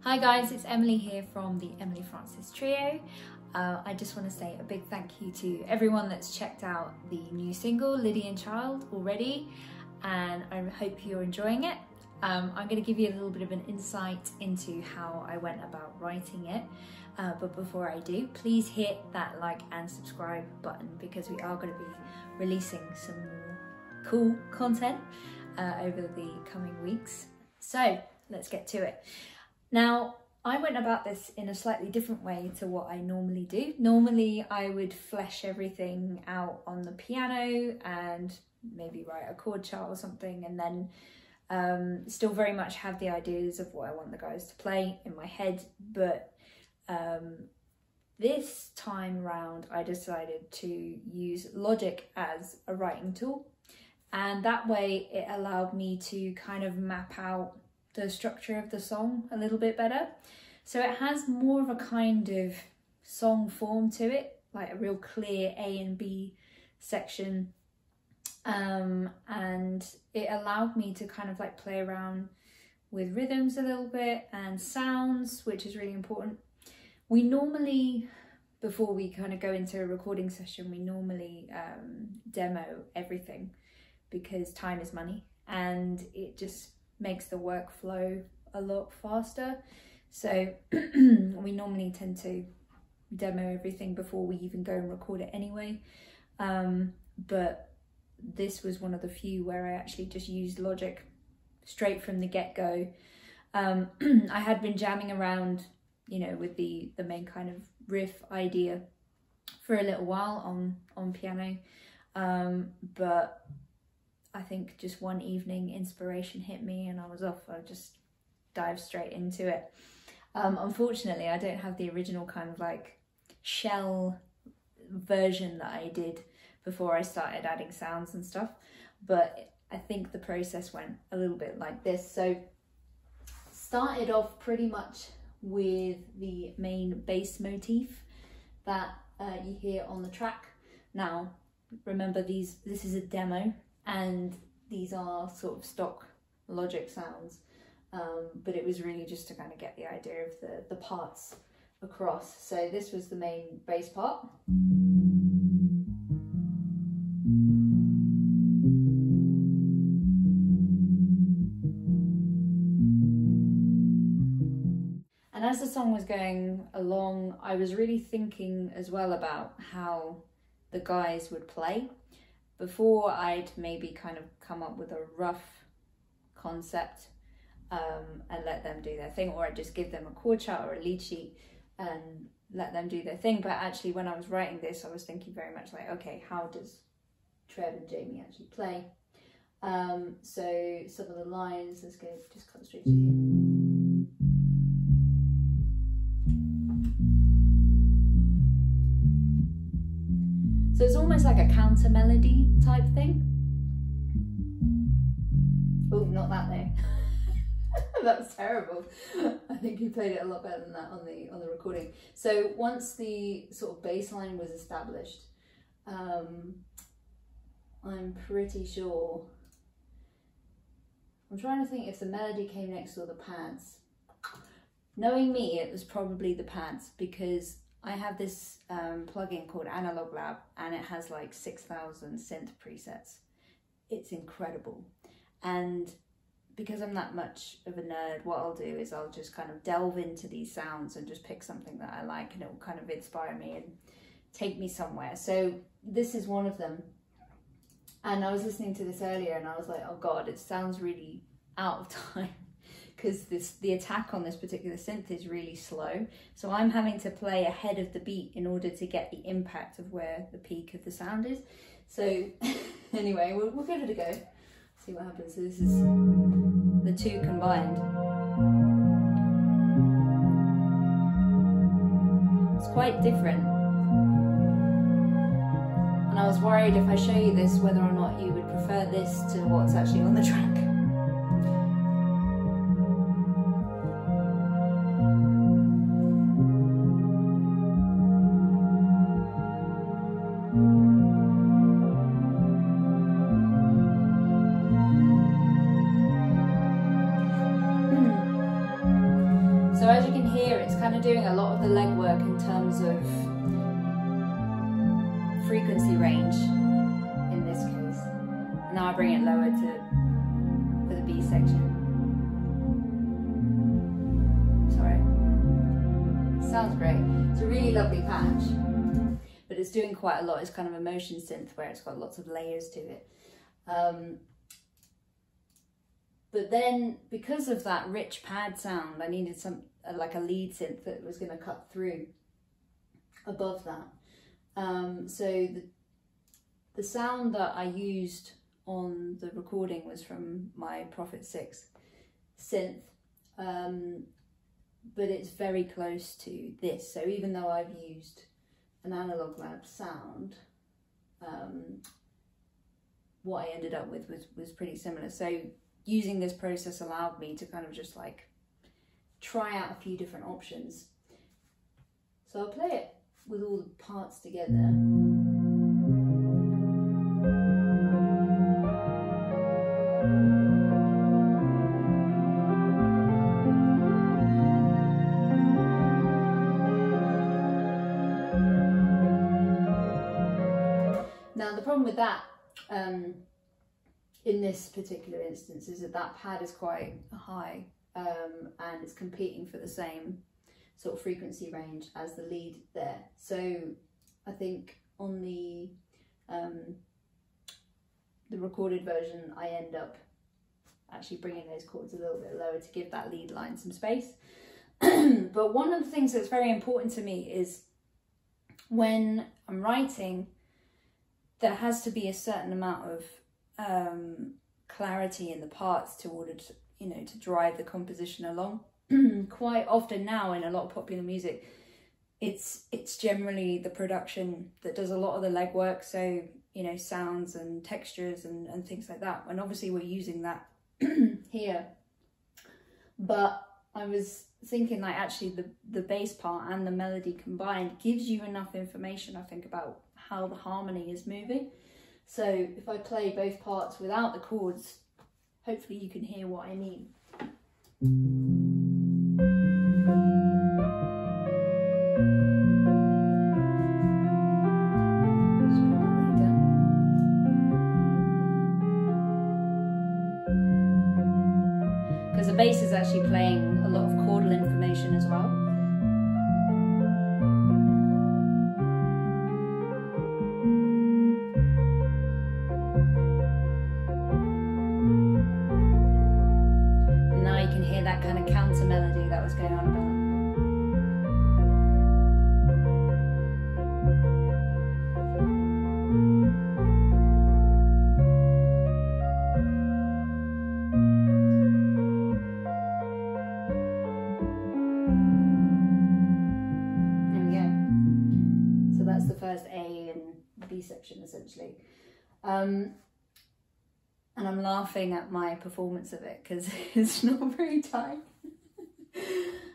Hi guys, it's Emily here from the Emily Francis Trio. I just want to say a big thank you to everyone that's checked out the new single, Lydian Child, already, and I hope you're enjoying it. I'm going to give you a little bit of an insight into how I went about writing it, but before I do, please hit that like and subscribe button because we are going to be releasing some more cool content over the coming weeks. So let's get to it. Now, I went about this in a slightly different way to what I normally do. Normally, I would flesh everything out on the piano and maybe write a chord chart or something, and then still very much have the ideas of what I want the guys to play in my head. But this time round, I decided to use Logic as a writing tool. And that way it allowed me to kind of map out the structure of the song a little bit better. So it has more of a kind of song form to it, like a real clear A and B section. And it allowed me to kind of like play around with rhythms a little bit and sounds, which is really important. We normally, before we kind of go into a recording session, we normally demo everything because time is money and it just makes the workflow a lot faster. So we normally tend to demo everything before we even go and record it anyway. But this was one of the few where I actually just used Logic straight from the get-go. I had been jamming around, you know, with the main kind of riff idea for a little while on piano, but I think just one evening inspiration hit me and I was off. I just dived straight into it. Unfortunately, I don't have the original kind of like shell version that I did before I started adding sounds and stuff, but I think the process went a little bit like this. So started off pretty much with the main bass motif that you hear on the track. Now, remember this is a demo, and these are sort of stock Logic sounds, but it was really just to kind of get the idea of the parts across. So this was the main bass part. And as the song was going along, I was really thinking as well about how the guys would play. Before I'd maybe kind of come up with a rough concept and let them do their thing, or I'd just give them a chord chart or a lead sheet and let them do their thing. But actually when I was writing this, I was thinking very much like, okay, how does Trev and Jamie actually play? So some of the lines, let's go, just cut straight to here. So it's almost like a counter melody type thing. Oh, not that though. That was terrible. I think he played it a lot better than that on the recording. So once the sort of bass line was established, I'm pretty sure, I'm trying to think if the melody came next or the pads. Knowing me, it was probably the pads, because I have this plugin called Analog Lab, and it has like 6,000 synth presets. It's incredible. And because I'm that much of a nerd, what I'll do is I'll just kind of delve into these sounds and just pick something that I like, and it will kind of inspire me and take me somewhere. So this is one of them. And I was listening to this earlier and I was like, oh God, it sounds really out of time, because the attack on this particular synth is really slow. So I'm having to play ahead of the beat in order to get the impact of where the peak of the sound is. So anyway, we'll give it a go, see what happens. So this is the two combined. It's quite different. And I was worried if I show you this, whether or not you would prefer this to what's actually on the track. So as you can hear, it's kind of doing a lot of the legwork in terms of frequency range in this case. And now I bring it lower for the B section. Sorry. Sounds great. It's a really lovely patch, but it's doing quite a lot. It's kind of a motion synth where it's got lots of layers to it. But then, because of that rich pad sound, I needed like a lead synth that was going to cut through above that. So the sound that I used on the recording was from my Prophet 6 synth, but it's very close to this. So even though I've used an Analog Lab sound, what I ended up with was pretty similar. So using this process allowed me to kind of just like try out a few different options. So I'll play it with all the parts together. Now the problem with that in this particular instance is that pad is quite high, and it's competing for the same sort of frequency range as the lead there. So I think on the recorded version, I end up actually bringing those chords a little bit lower to give that lead line some space. But one of the things that's very important to me is when I'm writing, there has to be a certain amount of clarity in the parts to order to, you know, to drive the composition along. Quite often now in a lot of popular music, it's generally the production that does a lot of the legwork, so you know, sounds and textures and things like that, and obviously we're using that here. But I was thinking, like, actually the bass part and the melody combined gives you enough information, I think, about how the harmony is moving. So if I play both parts without the chords, hopefully you can hear what I mean. Because the bass is actually playing a lot of chordal information as well. And now you can hear that kind of counter melody that was going on about. The first A and B section essentially, and I'm laughing at my performance of it because it's not very tight.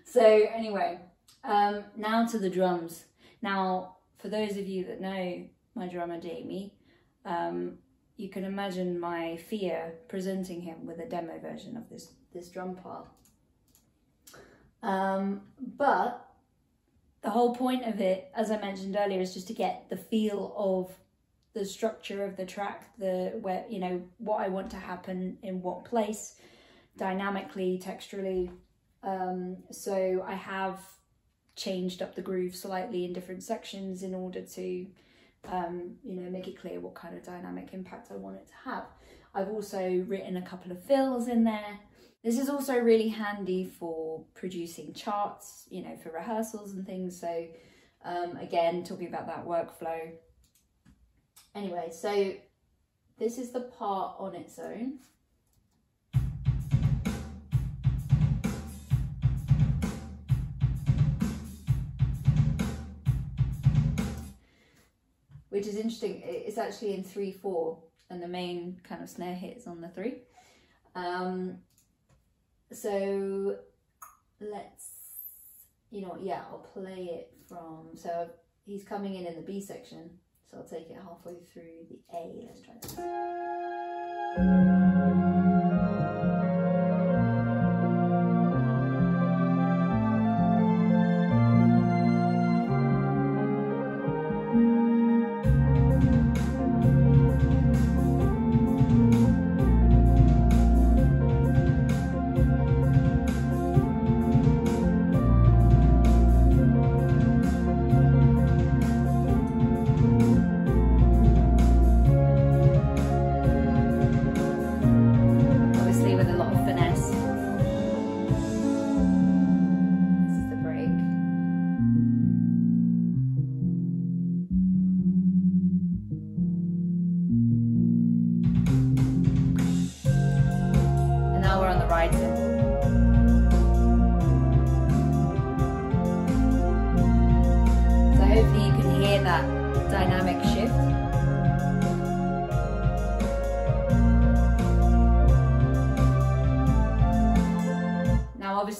So anyway, now to the drums. Now, for those of you that know my drummer Jamie, you can imagine my fear presenting him with a demo version of this drum part. But the whole point of it, as I mentioned earlier, is just to get the feel of the structure of the track, where, you know, what I want to happen in what place, dynamically, texturally. So I have changed up the groove slightly in different sections in order to, you know, make it clear what kind of dynamic impact I want it to have. I've also written a couple of fills in there. This is also really handy for producing charts, you know, for rehearsals and things. So again, talking about that workflow. Anyway, so this is the part on its own. Which is interesting. It's actually in 3/4 and the main kind of snare hit is on the 3. So let's, you know, yeah, I'll play it from, so he's coming in the B section, so I'll take it halfway through the A. Let's try this.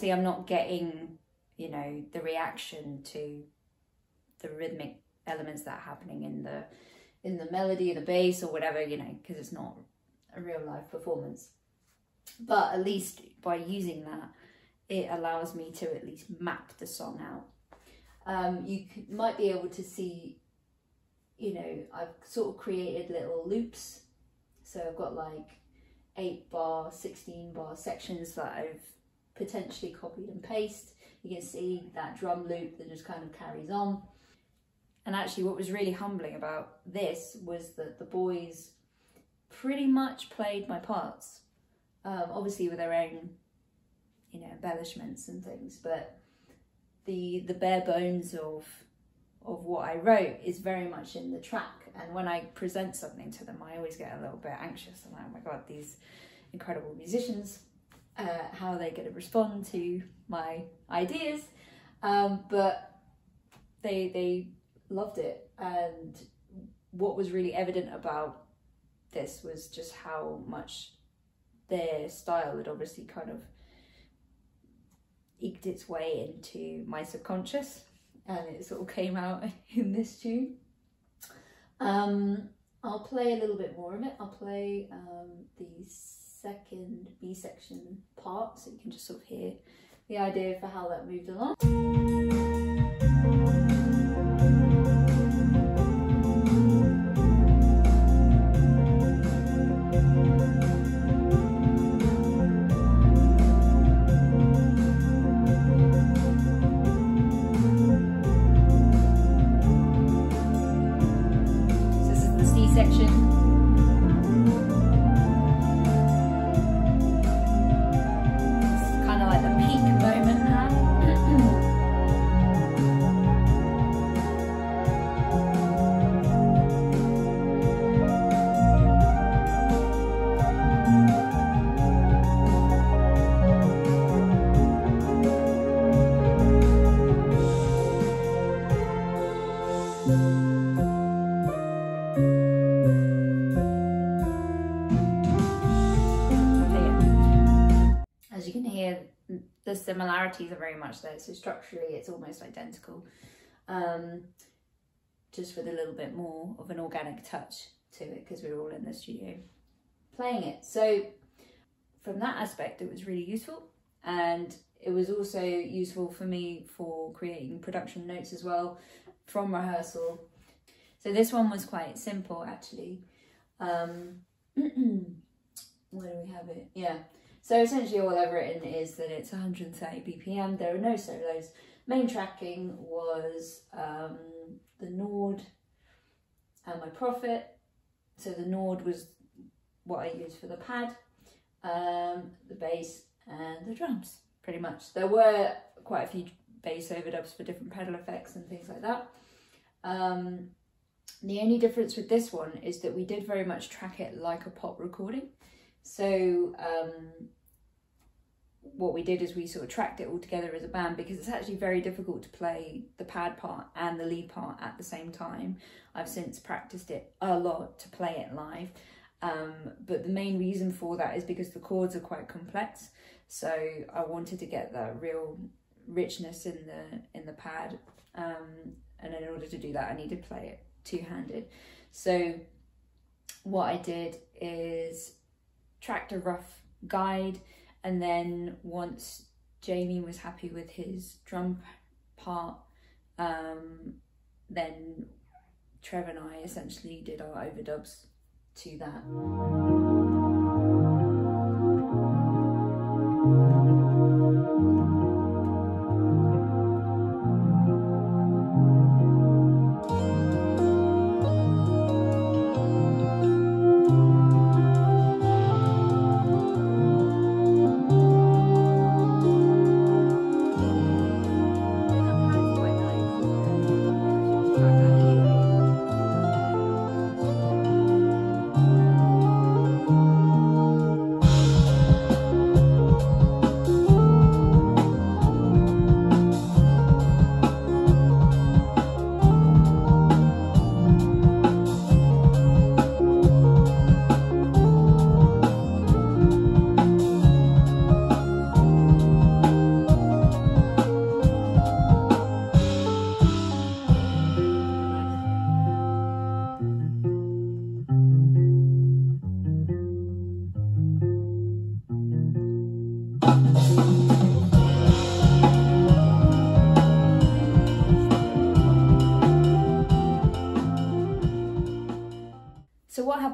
obviously I'm not getting, you know, the reaction to the rhythmic elements that are happening in the melody or the bass or whatever, you know, because it's not a real live performance. But at least by using that, it allows me to at least map the song out. Might be able to see, you know, I've sort of created little loops. So I've got like 8-bar, 16-bar sections that I've potentially copied and pasted. You can see that drum loop that just kind of carries on. And actually what was really humbling about this was that the boys pretty much played my parts. Obviously with their own, you know, embellishments and things, but the bare bones of what I wrote is very much in the track. And when I present something to them, I always get a little bit anxious. I'm like, oh my God, these incredible musicians, how are they going to respond to my ideas? But they loved it. And what was really evident about this was just how much their style had obviously kind of eked its way into my subconscious, and it sort of came out in this tune. I'll play a little bit more of it. I'll play the second B section part, so you can just sort of hear the idea for how that moved along. The similarities are very much there, so structurally it's almost identical, just with a little bit more of an organic touch to it because we're all in the studio playing it. So from that aspect it was really useful, and it was also useful for me for creating production notes as well from rehearsal. So this one was quite simple actually. Where do we have it? Yeah. So essentially all I've written is that it's 130 BPM, there are no solos. Main tracking was the Nord and my Prophet. So the Nord was what I used for the pad, the bass and the drums, pretty much. There were quite a few bass overdubs for different pedal effects and things like that. The only difference with this one is that we did very much track it like a pop recording. So what we did is we sort of tracked it all together as a band, because it's actually very difficult to play the pad part and the lead part at the same time. I've since practiced it a lot to play it live, but the main reason for that is because the chords are quite complex. So I wanted to get that real richness in the pad, and in order to do that I needed to play it two-handed. So what I did is tracked a rough guide, and then once Jamie was happy with his drum part, then Trevor and I essentially did our overdubs to that.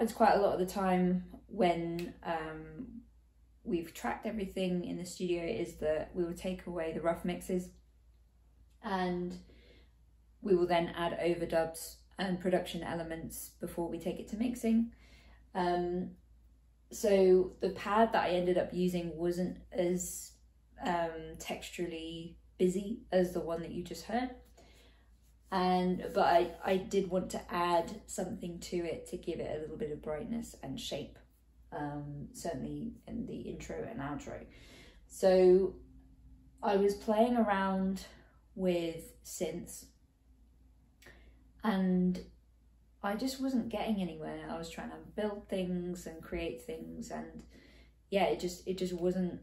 happens quite a lot of the time when we've tracked everything in the studio is that we will take away the rough mixes and we will then add overdubs and production elements before we take it to mixing. So the pad that I ended up using wasn't as texturally busy as the one that you just heard. But I did want to add something to it to give it a little bit of brightness and shape, certainly in the intro and outro. So I was playing around with synths and I just wasn't getting anywhere. I was trying to build things and create things, and yeah, it just wasn't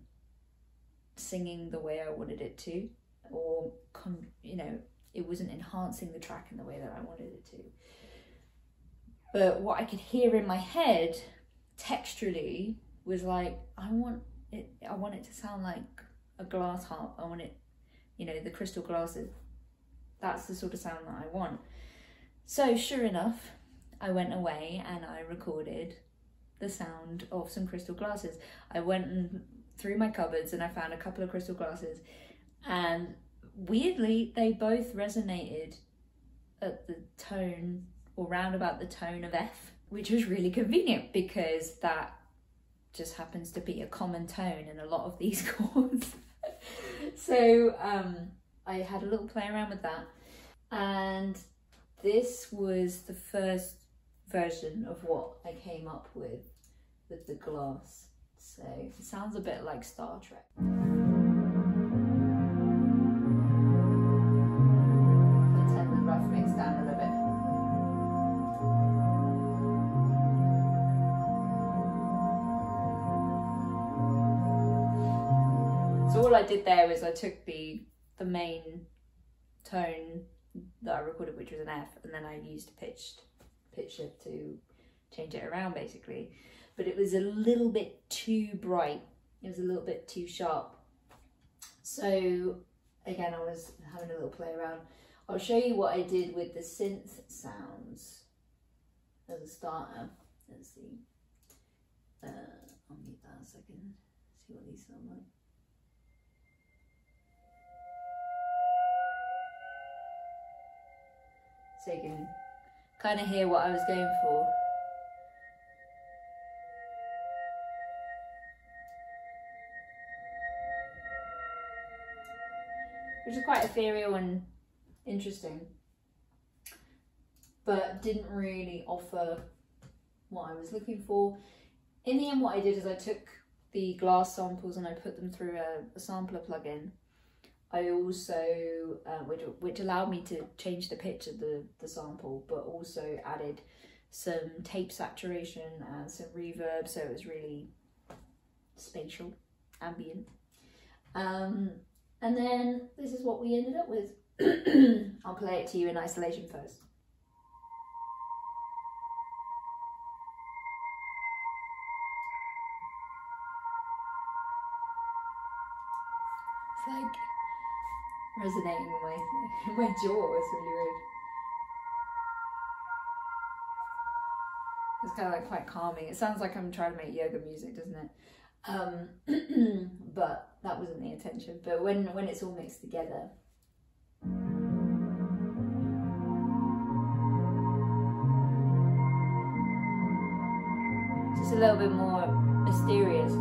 singing the way I wanted it to, or it wasn't enhancing the track in the way that I wanted it to. But what I could hear in my head texturally was like, I want it to sound like a glass harp. I want it, the crystal glasses. That's the sort of sound that I want. So sure enough, I went away and I recorded the sound of some crystal glasses. I went through my cupboards and I found a couple of crystal glasses, and weirdly, they both resonated at the tone, or round about the tone of F, which was really convenient because that just happens to be a common tone in a lot of these chords. So I had a little play around with that, and this was the first version of what I came up with the glass. So it sounds a bit like Star Trek. So all I did there was I took the main tone that I recorded, which was an F, and then I used a pitch shift to change it around basically. But it was a little bit too bright. It was a little bit too sharp. So again, I was having a little play around. I'll show you what I did with the synth sounds as a starter. Let's see. I'll mute that a second. See what these sound like. So you can kind of hear what I was going for. Which is quite ethereal and interesting, but didn't really offer what I was looking for. In the end, what I did is I took the glass samples and I put them through a sampler plugin. I also, which allowed me to change the pitch of the sample, but also added some tape saturation and some reverb, so it was really spatial, ambient. And then this is what we ended up with. I'll play it to you in isolation first. It's like resonating in my jaw. It's really weird. It's kind of like quite calming. It sounds like I'm trying to make yoga music, doesn't it? But that wasn't the intention. But when it's all mixed together, just a little bit more mysterious.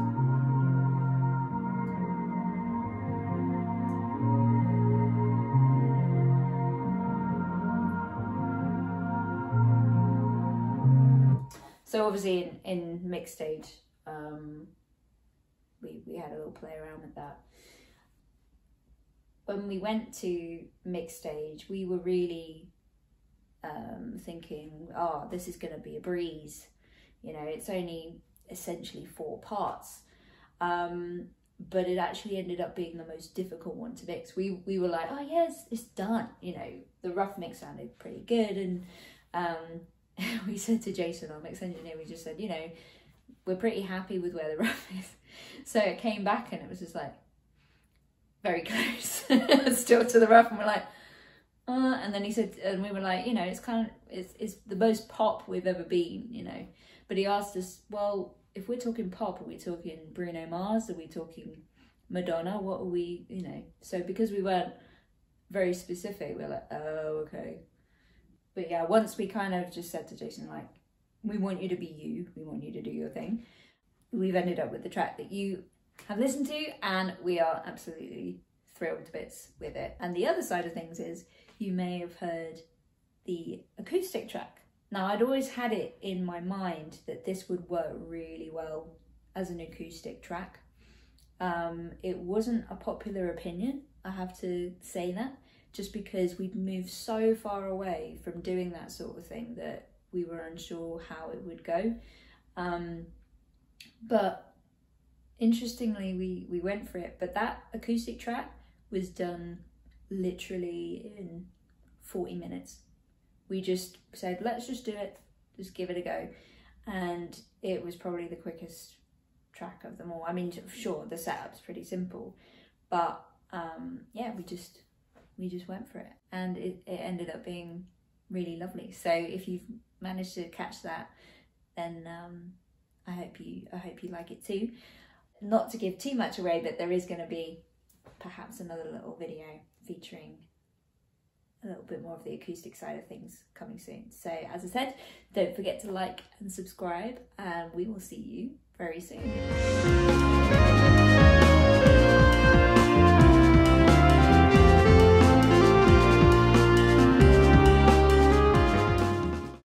So obviously in mix stage, we had a little play around with that. When we went to mix stage, we were really thinking, oh, this is going to be a breeze. It's only essentially 4 parts. But it actually ended up being the most difficult one to mix. We were like, oh yes, it's done. The rough mix sounded pretty good, and we said to Jason, our mix engineer, we just said, we're pretty happy with where the rough is. So it came back and it was just like very close still to the rough, and we're like, and then he said, and we were like, it's the most pop we've ever been, But he asked us, well, if we're talking pop, are we talking Bruno Mars? Are we talking Madonna? What are we, you know? So because we weren't very specific, we're like, oh, okay. But yeah, once we kind of just said to Jason, like, we want you to be you, we want you to do your thing, we've ended up with the track that you have listened to, and we are absolutely thrilled to bits with it. And the other side of things is, you may have heard the acoustic track. Now, I'd always had it in my mind that this would work really well as an acoustic track. It wasn't a popular opinion, I have to say that, just because we'd moved so far away from doing that sort of thing that we were unsure how it would go. But interestingly, we went for it. But that acoustic track was done literally in 40 minutes. We just said, let's just do it, just give it a go. And it was probably the quickest track of them all. I mean, sure, the setup's pretty simple, but yeah, we just went for it, and it ended up being really lovely. So if you've managed to catch that, then I hope you like it too. Not to give too much away, but there is going to be perhaps another little video featuring a little bit more of the acoustic side of things coming soon. So as I said, don't forget to like and subscribe, and we will see you very soon.